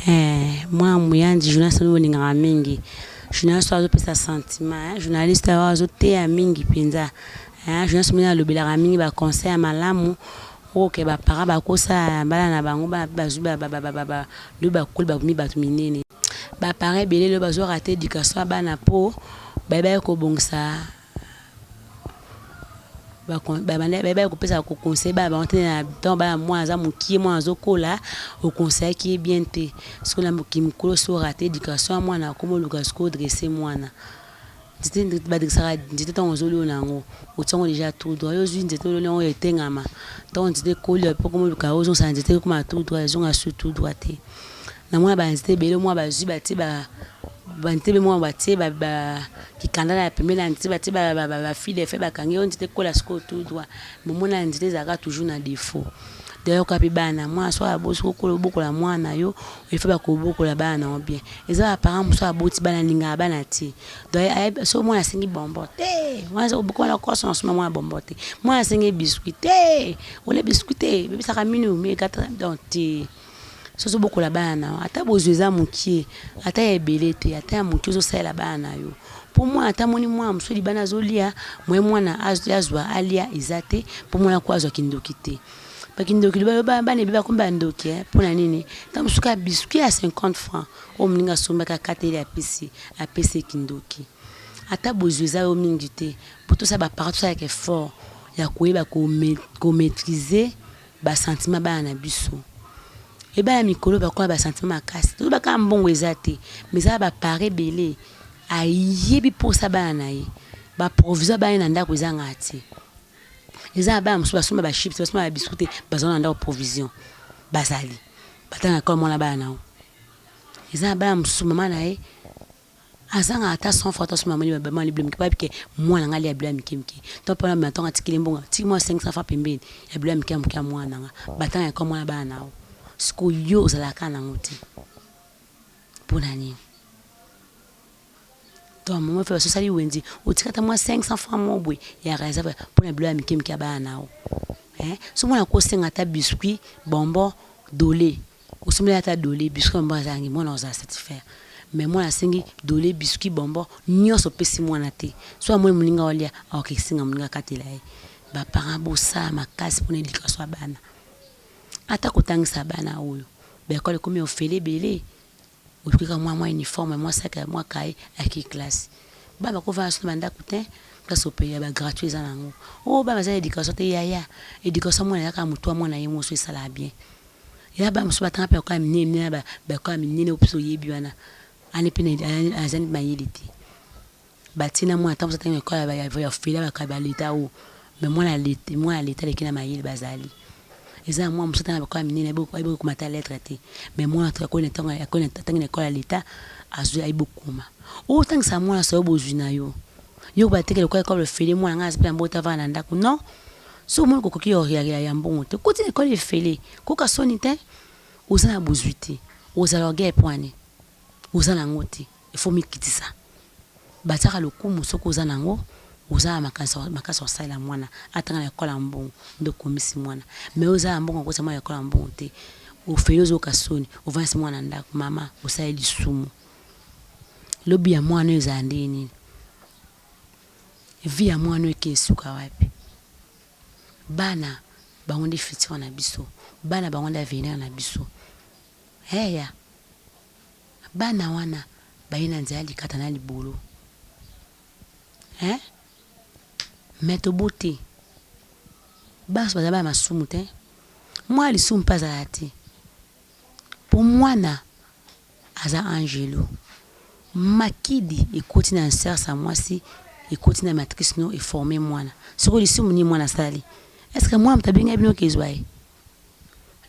Moi moyandi journaliste no ninga mingi. Journaliste azo pesa sentiment, journaliste azo te a mingi penza. Journaliste mina lobela mingi ba conseil ya malamu. Ok ba para ba kosa bala na bango ba bazuba do ba kul ba mi ba minene. Ba para belé le bazo rater éducation bana po ba ko bongsa ba ko pesa ko conseil ba entrer dans ba moi za mukie moi zo kola au conseil qui est bien té ce que la qui me kolo so rater éducation moi na comme le gasco dresser moi na c'était ba de ça c'était ton zolo nango au tongo déjà tout droit yo zui c'était le on était ngama donc c'était cool pour comme le caos on s'en était comme tout droit ils ont assu tout droit té na moi ba c'était belé moi ba zui ba ti ba bantebe moi batie ba qui kandala la première antite batie ba fille fait ba kangi on était kola sco tout droit mais mon antite zaka toujours na défaut d'ailleurs kapi bana moi so aboso ko boko la mwana yo il fait ba ko boko la bana bien eza parents so aboti bana linga bana ti donc so moi asingi bombote moi so boko la croissance moi bombote moi asingi biscuit on les biscuits bébé ça camine mais 4 donc so beaucoup la bana ata bozuza mukie ata ebelete ata mukie zo sala bana yo pour moi ata moni moi msuli bana zolia moi mwana azwa alia izate pour moi kwa zo kindokite ba kindoki ba bana beba komba ndoki pour na nini tamsuka biscuit à 50 francs o mninga somba ka kateli a PC kindoki ata bozuza o mingite pour tout ça ba partout ça est fort ya koyeba ko maîtriser ba sentiment bana biso. Et bien, mikolo ba quoi ba sentiment makasi. Tout ba ka mbongo ezate, mais ça ba paré belé. Ayebi pour ça ba naye. Ba proviseur ba na ndako ezanga ati. Eza ba mso ba chips, ba biscuit, ba zona ndako provision. Bazali. Batanga comme on la ba na. Eza ba mso mama naye. Azanga ata 100 fois to mama ni ba mali blum ki pa que moi na ngali ya blum ki. To pa na maton atikile mbongo. Ti moi 500 fois pembeni. Ya blum ki amkia moi na. Batanga comme on la ba na. Ce que yo za la kana ngoti pour nani toi maman fait ça sali wendi otikata moi 500 francs mon boy ya réserve pour na blo amikem ki abana so moi na ko senga ta biscuit bonbon dolé o somela ta dolé biscuit bonbon zangi moi na za satisfaire mais moi na sengi dolé biscuit bonbon nyoso pesi moi na te so moi mulinga olia ok singa mulinga katela ba parents bo ça makasi pour l'éducation bana ata kotangisa bana oyo ba école comme ofele belé otuka moi uniforme moi sac moi kai aki classe baba ko va sur manda kutin classe payer ba gratuit za nango baba za éducation te yaya éducation moi na ka mutu moi na yemo so sala bien ya ba musu batanga pe ko amini ba ko amini opiso yebi wana ani pene azani mayeliti batina moi attends ça tanga ko ba ya ofele ba ka ba leta o mais moi la leta lekina mayeli bazali. Eza moi msota na kwa minene beaucoup mata lettre té mais moi entre ko netonga ya ko netonga na école l'état azu ai beaucoup ma o tang sa moi so bozuna yo ba tekele ko école fele moi nga aspe mbota va na ndako non so moi ko ki ya mbongo te ko ti école fele ko ka soni te oza na bozuité oza la guerre poane oza na ngoti il faut mikitisa bataka le kumu soko oza nango uza makasa sala mwana atanga na kola mbongo ndo komisi mwana mais uza mbongo ko sama ya kola mbongo te o feyozo kasoni o vansi mwana ndako mama usaili sumu lobi ya mwana eza ndini vi ya mwana ke suka wapi bana bangonde futur na biso bana bangonde avenir na biso heya bana wana bayina nzali kata na libolo mais to beauté bas bazaba masumu te moi li sum pas alati pour moi na aza angelo makidi et continue ser sa moi si et continue matrice no et former moi na siko li sum ni moi na sali est-ce que moi mtabinga bino kezwai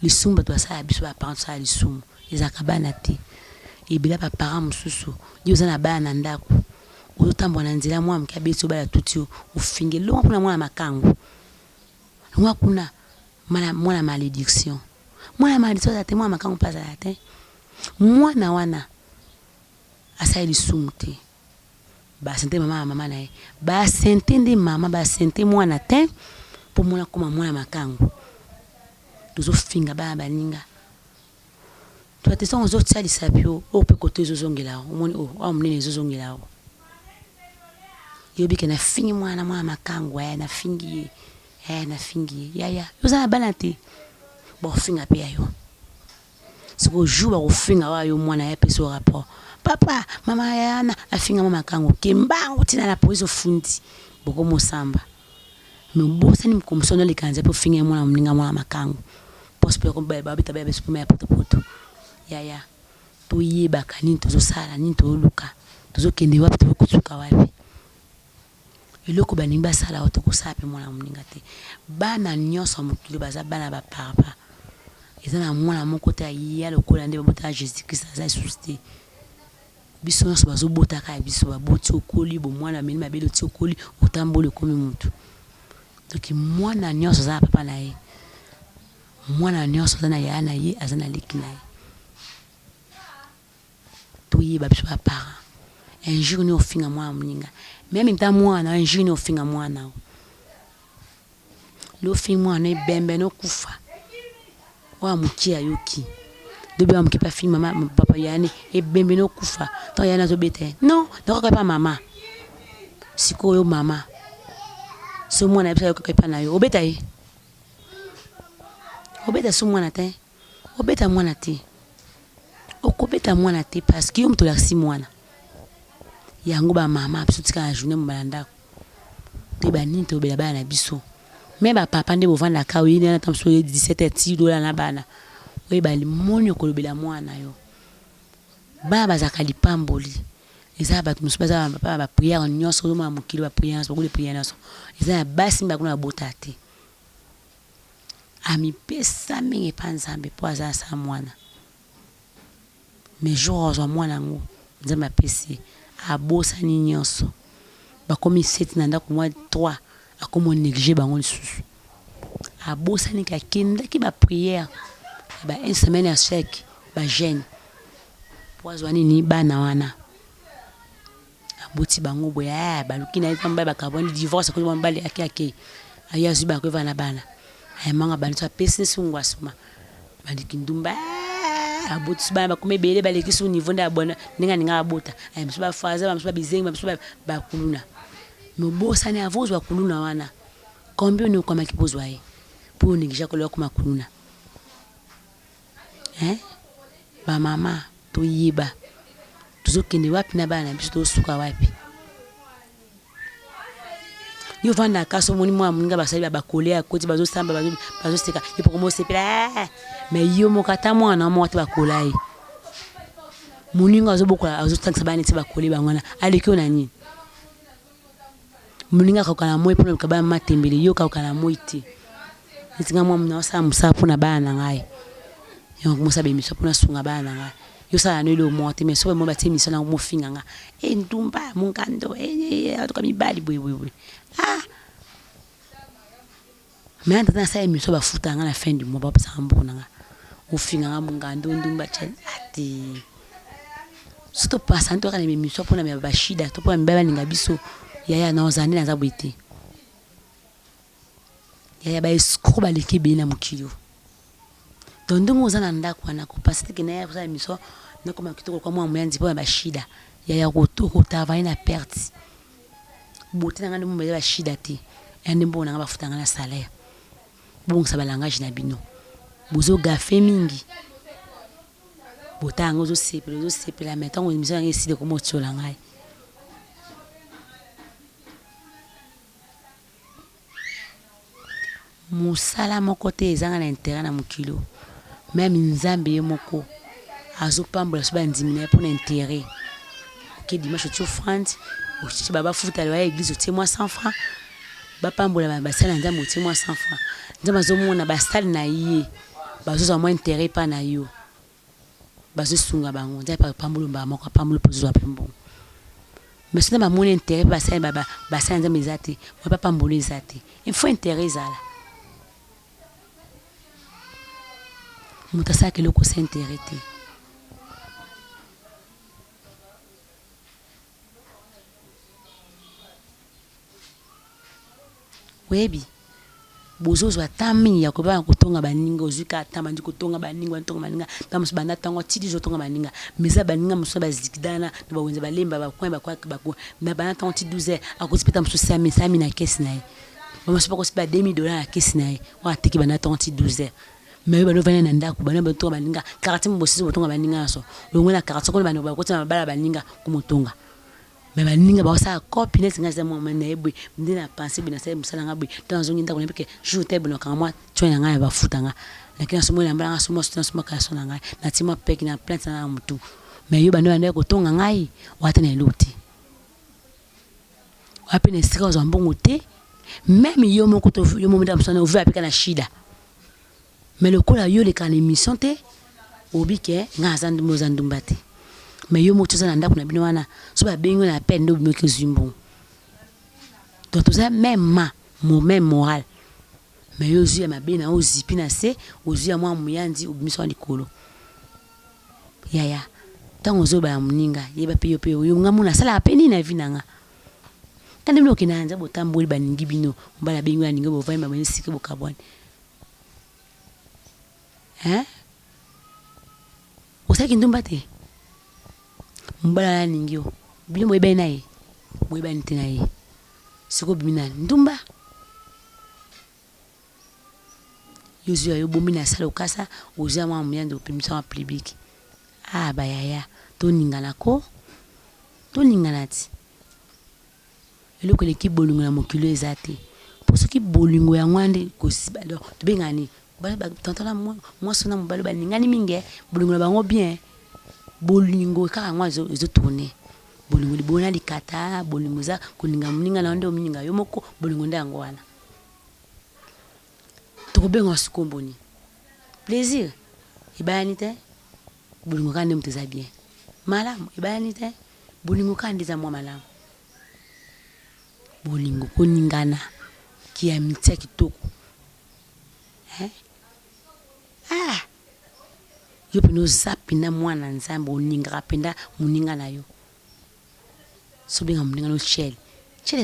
li sum ba to sa biso ba parents sa li sum ezakabana te et bila pa parents mususu yoza na bana ndako utambo na nzela mwa mkabeso bala tutio ufinge lo kuna mwana makangu mwa kuna mwana malédiction ate mwana makangu plaza ate mwana wana asa ili sumte ba sente mama nae ba sente ndi mama ba sente mwana te pour mwana koma mwana makangu tuzo finga ba baninga to te son zo tsali sapio o pe côté zo zongela o moni o mnene zo zongela yo bike na fingi mwana makangu na fingi na fingi ya yo za bana te bo finga pe yo siko jour ba finga wa yo mwana ya peso rapport papa mama yana afinga makangu kimbango tina la police fundi boko mosamba mbosa ni mkomsono likanza po finga mwana mninga mwana makangu pospe ko ba bita ba beso me poto ya to yeba kanini to zo sala nini to luka to zo kende wapi to kutuka wapi iloko banimba sala oto kusape mwana mninga te bana nyoso mukilo baza bana ba papa ezana mwana moko te ya lokola nde bota Jésus Christ za susté biso nyoso bazo bota ka biso baboti okoli bo mwana meni mabelo ti okoli otambole komi mutu donc mwana nyoso za papa na ye mwana nyoso za na ya na ye azana leki na ye to yeba biso ba para un jour ni ofinga mwana mninga même nta mwana un jour ni ofinga mwana lo finga mwana bembe no kufa wa mukia yoki dobi wa mkipa finga mama papa yani bembe no kufa to yana zo bete non donc pas mama siko yo mama so mwana bisa yo kwa na yo obeta yi obeta so mwana te obeta mwana te okobeta mwana te parce que yo mto la si mwana yango ba mama biso tika na journée mbalanda te ba nini to bela bana biso mais ba papa nde bovanda ka oyi na tamso 17 ti dola na bana oyi ba limonyo ko lobela mwana yo baba zakali pamboli eza ba musuba za ba prière nyoso ma mukilo ba prière so ko prière nyoso eza basi mba kuna botate ami pesa mingi panzambe po aza sa mwana mais jour zo mwana ngo nzamba pesi abosa ni nyoso bakomi 7 na ndako mwa 3 akomo négliger bango lisusu abosa ni ka kenda ki ba prière ba une semaine à chaque ba jeune poisoni ni bana wana aboti bango boya baluki na tamba ba kaboni divorce ko mbali akake aya zuba ko vana bana ay manga bana tsa pesi sungwa suma baliki ndumba aboti bana bakome bele baliki su niveau nda bona ninga abota ay msuba faza msuba bizengi msuba bakuluna nobosa ni avozwa kuluna wana combien ni kwa makipozwa ye pour ningisha ko lokuma kuluna ba mama to yiba tuzokende wapi na bana biso to suka wapi yo vanda kaso moni mwa mninga basali ba kolea koti bazo samba bazo seka ipo komo sepela mais yo mokata mwana mo te bakolai muninga azobokola azotangisa bana te bakole bangwana aleki ona nini muninga kokala moyi pona kabana matembele yo kokala moyi te itinga mwa mna sa musapu na bana ngai yo musa be miso pona sunga bana ngai yo sala no ile monte mais so mo bati miso na mo finga nga ndumba mungando atoka mibali bwe mais anta na sa miso ba futa nga na fin du mois ba pesa mbona nga o finga nga mungando ndumba chen ati surtout pas anto kana miso pona me ba shida to pona mbaba ninga biso yaya na ozani na zabwite yaya ba escro ba leki be na mukilo ndongo ozana ndako na ko pasite kina ya kusa miso na koma kitoko kwa mwa myanzi po ba shida yaya ko travailler na perte botina ngani mo ba shida te ende mbona nga bafuta nga na salaire bon ça ba langage na bino bozo gafe mingi botanga zo sepela metango miso nga eside ko mo tsola ngai musala moko te ezanga na intérêt na mukilo même nzambe ye moko azopambola so bandimina pour intérêt que dimanche tu offrande o ti baba futa la église tu moi 100 francs ba pambola ba sala nzambe tu moi 100 francs nzambe azomona ba sala na ye bazo mo intérêt pa na yo bazo sunga bango nzambe pa pambola ba moko pambola pozo apembo mais c'est ma mon intérêt ba sala ba sala nzambe zate ba pambola zate il faut intérêt zala mutasa kilo ko s'intérêt te webi bozo zo atami ya ko ba kotonga baninga ozuka atama ndi kotonga baninga tamus bana tango tidi zo tonga baninga meza baninga muso bazikidana na bawenza balemba bakwa na bana tango ti 12 akosipeta muso sami na kesi na ye bamuso ko sipa $2000 na kesi na ye wa tiki bana tango ti 12 mais bano vana na ndako bana batonga baninga karati mbosi zo tonga baninga so longo na karati ko bana bakota bala baninga kumotonga mais baninga ba sa copie net nga za mo na ebwe ndina penser bina sa musala nga bwe dans ongi ndako nepeke jour table no kanga moi tsonya nga ba futanga lakini somo na mbanga somo somo ka sona nga na tima peki na plante na mutu mais yo bano bana ko tonga ngai wata na luti wapi ne sika zo mbongo te même yo moko to yo mo ndam sona ovu apika na shida mais le kola yo le kan émission te obike nga zandu mo zandumbate mais yo moto za ndako na bino wana so ba bengo na peine ndo bino ke zumbo donc tout ça même moral mais yo zu ya mabena o zipi na se o zu ya mwa muyandi obiso likolo ya tango zo ba muninga yeba pe yo ngamu na sala apeni na vinanga kandi bino kinanza botamboli baningi bino mbala bengo ya ningo bo vaima mwe sike bo kabone osaki ndumba te mbala ningio bino moyeba naye moyeba nite naye siko bimina ndumba yozu yo bomina sala okasa oza mwa muyande opimisa wa public bayaya to ningana ti eloko leki bolingo na mokilo ezate poso ki bolingo ya ngwande ko siba do to bengani ba tantana moi sona mbalo ba ningani minge bolingo na bango bien bolingo ka ngwa zo tourner bolingo libona likata bolingo za kuninga muninga na ndo muninga yo moko bolingo ndango wana to benga sukomboni plaisir ibani te bolingo ka ndem teza bien malamu ibani te bolingo ka ndiza mwa malamu bolingo koningana kia mitia kitoko yo pino zapi na mwana nzambe oninga penda muninga na yo so benga muninga no chel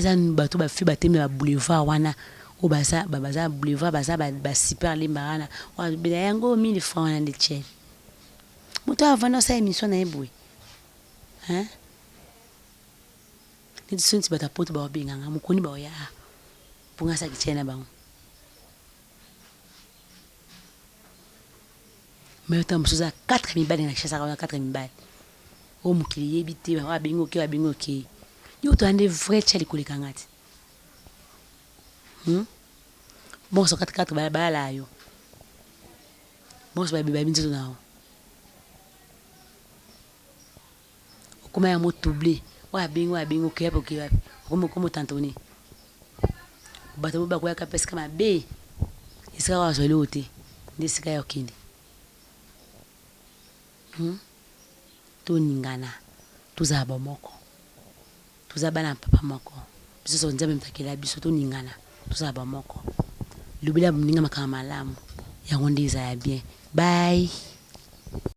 za bato ba fi bateme ba boulevard wana o baza boulevard baza ba super limbarana wa bela yango 1000 francs na de chel moto avana sa émission na ebwe ni tsunti bata poto ba benga nga mukoni ba ya punga sa kichena bango mais tam suza 4000 balles na chasa 4000 balles o mukili yebite ba bingo ke yo to ande vrai chali kulika ngati bon so 4 balles yo bon so ba binzo nao okoma ya motuble wa bingo ke hapo ke wapi komo tantoni bato ba kwa ka pesa kama be isika wa zo lote ndisika yo kindi to ningana tuzaba moko tuzaba na papa moko biso so nzabe mtakela biso to ningana tuzaba moko lubila mninga makama malamu ya ngondiza ya bien bye.